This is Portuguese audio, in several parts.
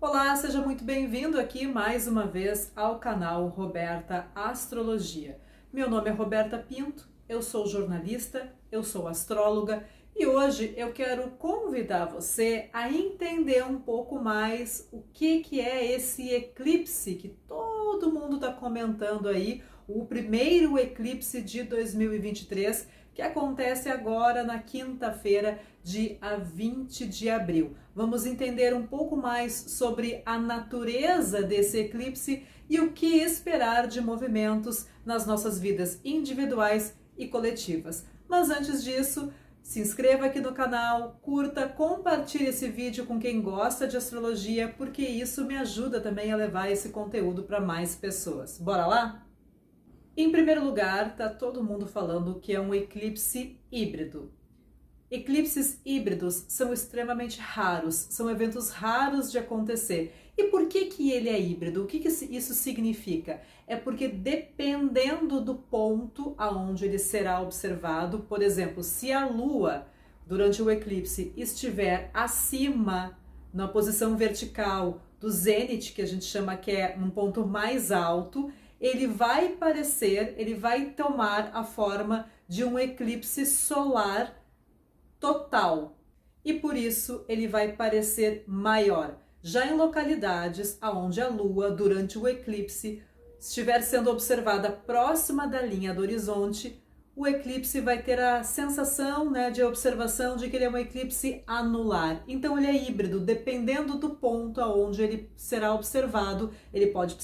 Olá, seja muito bem-vindo aqui mais uma vez ao canal Roberta Astrologia. Meu nome é Roberta Pinto, eu sou jornalista, eu sou astróloga e hoje eu quero convidar você a entender um pouco mais o que é esse eclipse que todo mundo está comentando aí, o primeiro eclipse de 2023, que acontece agora na quinta-feira, dia 20 de abril. Vamos entender um pouco mais sobre a natureza desse eclipse e o que esperar de movimentos nas nossas vidas individuais e coletivas. Mas antes disso, se inscreva aqui no canal, curta, compartilhe esse vídeo com quem gosta de astrologia, porque isso me ajuda também a levar esse conteúdo para mais pessoas. Bora lá? Em primeiro lugar, tá todo mundo falando que é um eclipse híbrido. Eclipses híbridos são extremamente raros, são eventos raros de acontecer. E por que ele é híbrido? O que isso significa? É porque dependendo do ponto aonde ele será observado, por exemplo, se a Lua, durante o eclipse, estiver acima, na posição vertical do zênite, que a gente chama que é um ponto mais alto, ele vai tomar a forma de um eclipse solar total e por isso ele vai parecer maior. Já em localidades onde a Lua, durante o eclipse, estiver sendo observada próxima da linha do horizonte, o eclipse vai ter a sensação, de observação de que ele é um eclipse anular. Então ele é híbrido, dependendo do ponto aonde ele será observado, ele pode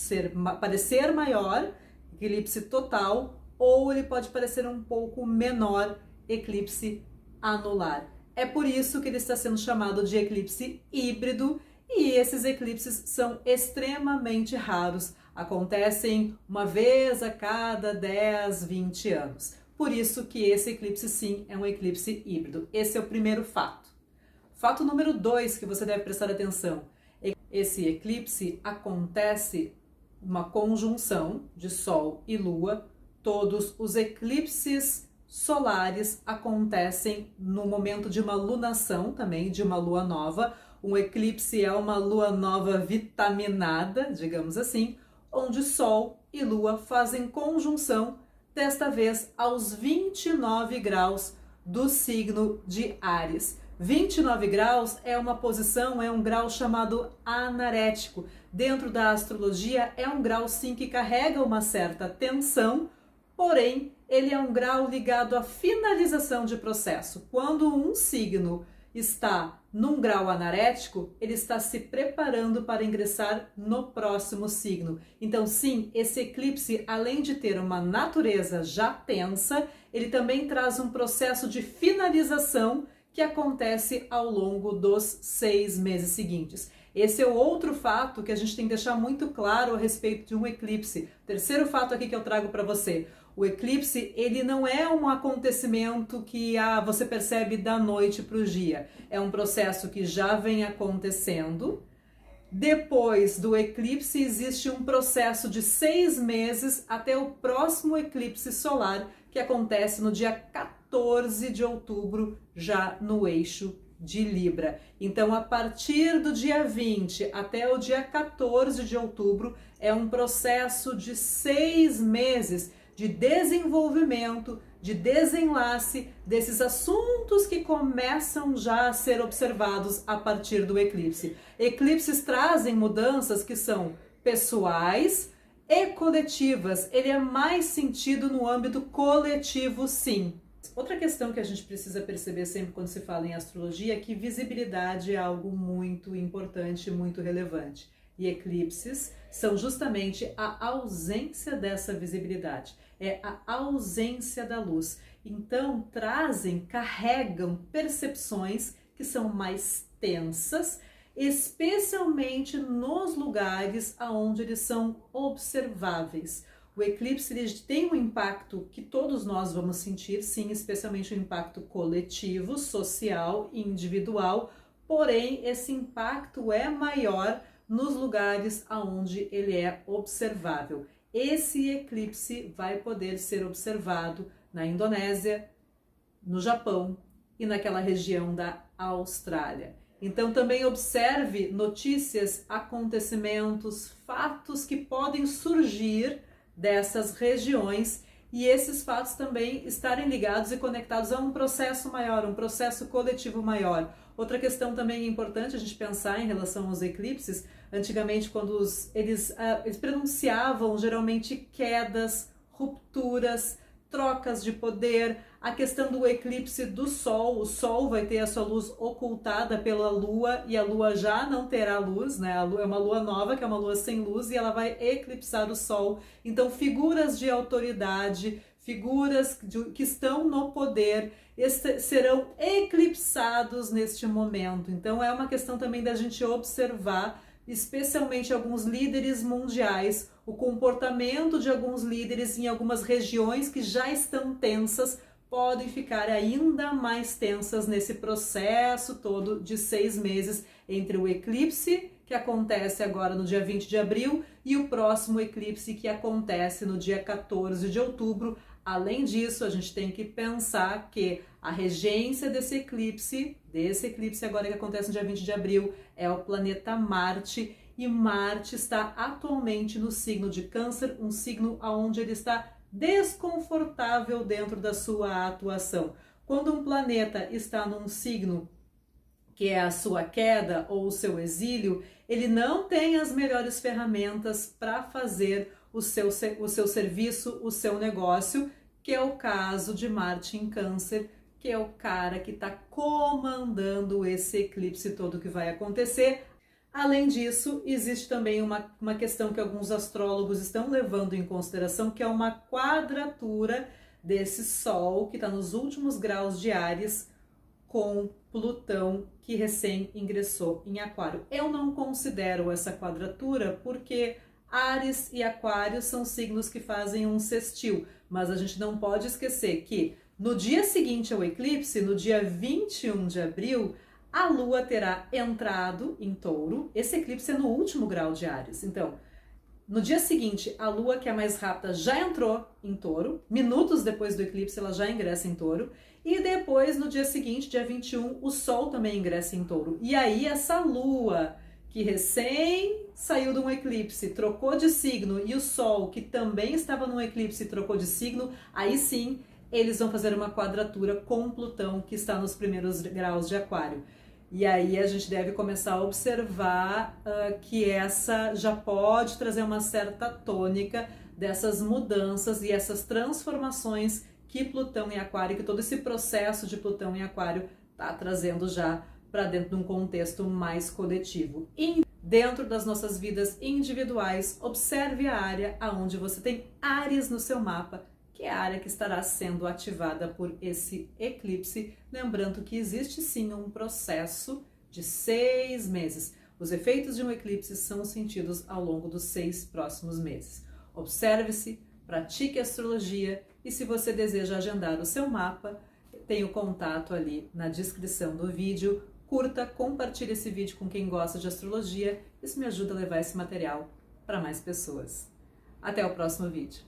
parecer maior, eclipse total, ou ele pode parecer um pouco menor, eclipse anular. É por isso que ele está sendo chamado de eclipse híbrido e esses eclipses são extremamente raros, acontecem uma vez a cada 10, 20 anos. Por isso que esse eclipse sim é um eclipse híbrido. Esse é o primeiro fato. Fato número 2 que você deve prestar atenção. Esse eclipse acontece uma conjunção de Sol e Lua. Todos os eclipses solares acontecem no momento de uma lunação também, de uma lua nova. Um eclipse é uma lua nova vitaminada, digamos assim, onde Sol e Lua fazem conjunção, desta vez aos 29 graus do signo de Áries. 29 graus é uma posição, é um grau chamado anarético. Dentro da astrologia é um grau sim que carrega uma certa tensão, porém ele é um grau ligado à finalização de processo. Quando um signo está num grau anarético, ele está se preparando para ingressar no próximo signo. Então, sim, esse eclipse, além de ter uma natureza já tensa, ele também traz um processo de finalização que acontece ao longo dos 6 meses seguintes. Esse é o outro fato que a gente tem que deixar muito claro a respeito de um eclipse. Terceiro fato aqui que eu trago para você. O eclipse, ele não é um acontecimento que você percebe da noite para o dia. É um processo que já vem acontecendo. Depois do eclipse, existe um processo de 6 meses até o próximo eclipse solar, que acontece no dia 14 de outubro, já no eixo de Libra. Então, a partir do dia 20 até o dia 14 de outubro, é um processo de 6 meses de desenvolvimento, de desenlace desses assuntos que começam já a ser observados a partir do eclipse. Eclipses trazem mudanças que são pessoais e coletivas. Ele é mais sentido no âmbito coletivo, sim. Outra questão que a gente precisa perceber sempre quando se fala em astrologia é que visibilidade é algo muito importante, muito relevante. E eclipses são justamente a ausência dessa visibilidade, é a ausência da luz. Então carregam percepções que são mais tensas, especialmente nos lugares onde eles são observáveis. O eclipse ele tem um impacto que todos nós vamos sentir, sim, especialmente o impacto coletivo, social e individual, porém esse impacto é maior nos lugares onde ele é observável. Esse eclipse vai poder ser observado na Indonésia, no Japão e naquela região da Austrália. Então também observe notícias, acontecimentos, fatos que podem surgir dessas regiões e esses fatos também estarem ligados e conectados a um processo maior, um processo coletivo maior. Outra questão também importante a gente pensar em relação aos eclipses, antigamente quando eles pronunciavam geralmente quedas, rupturas, trocas de poder, a questão do eclipse do Sol, o Sol vai ter a sua luz ocultada pela Lua e a Lua já não terá luz, né? A Lua é uma Lua nova, que é uma Lua sem luz e ela vai eclipsar o Sol. Então figuras de autoridade, figuras que estão no poder serão eclipsados neste momento. Então é uma questão também da gente observar, especialmente alguns líderes mundiais, o comportamento de alguns líderes em algumas regiões que já estão tensas, podem ficar ainda mais tensas nesse processo todo de 6 meses entre o eclipse, que acontece agora no dia 20 de abril, e o próximo eclipse que acontece no dia 14 de outubro. Além disso, a gente tem que pensar que a regência desse eclipse agora que acontece no dia 20 de abril, é o planeta Marte, e Marte está atualmente no signo de Câncer, um signo onde ele está desconfortável dentro da sua atuação. Quando um planeta está num signo que é a sua queda ou o seu exílio, ele não tem as melhores ferramentas para fazer o seu serviço, o seu negócio, que é o caso de Marte em Câncer, que é o cara que está comandando esse eclipse todo que vai acontecer. Além disso, existe também uma questão que alguns astrólogos estão levando em consideração, que é uma quadratura desse Sol, que está nos últimos graus de Áries, com Plutão, que recém ingressou em Aquário. Eu não considero essa quadratura porque Áries e Aquário são signos que fazem um sextil, mas a gente não pode esquecer que no dia seguinte ao eclipse, no dia 21 de abril, a Lua terá entrado em Touro. Esse eclipse é no último grau de Áries. Então, no dia seguinte, a Lua, que é mais rápida, já entrou em Touro. Minutos depois do eclipse, ela já ingressa em Touro. E depois, no dia seguinte, dia 21, o Sol também ingressa em Touro. E aí, essa Lua, que recém saiu de um eclipse, trocou de signo, e o Sol, que também estava num eclipse, trocou de signo, aí sim, eles vão fazer uma quadratura com Plutão, que está nos primeiros graus de Aquário. E aí a gente deve começar a observar que essa já pode trazer uma certa tônica dessas mudanças e essas transformações que Plutão em Aquário, que todo esse processo de Plutão em Aquário está trazendo já para dentro de um contexto mais coletivo. E dentro das nossas vidas individuais, observe a área onde você tem Áries no seu mapa, que é a área que estará sendo ativada por esse eclipse. Lembrando que existe sim um processo de 6 meses. Os efeitos de um eclipse são sentidos ao longo dos 6 próximos meses. Observe-se, pratique astrologia e se você deseja agendar o seu mapa, tem o contato ali na descrição do vídeo. Curta, compartilhe esse vídeo com quem gosta de astrologia. Isso me ajuda a levar esse material para mais pessoas. Até o próximo vídeo.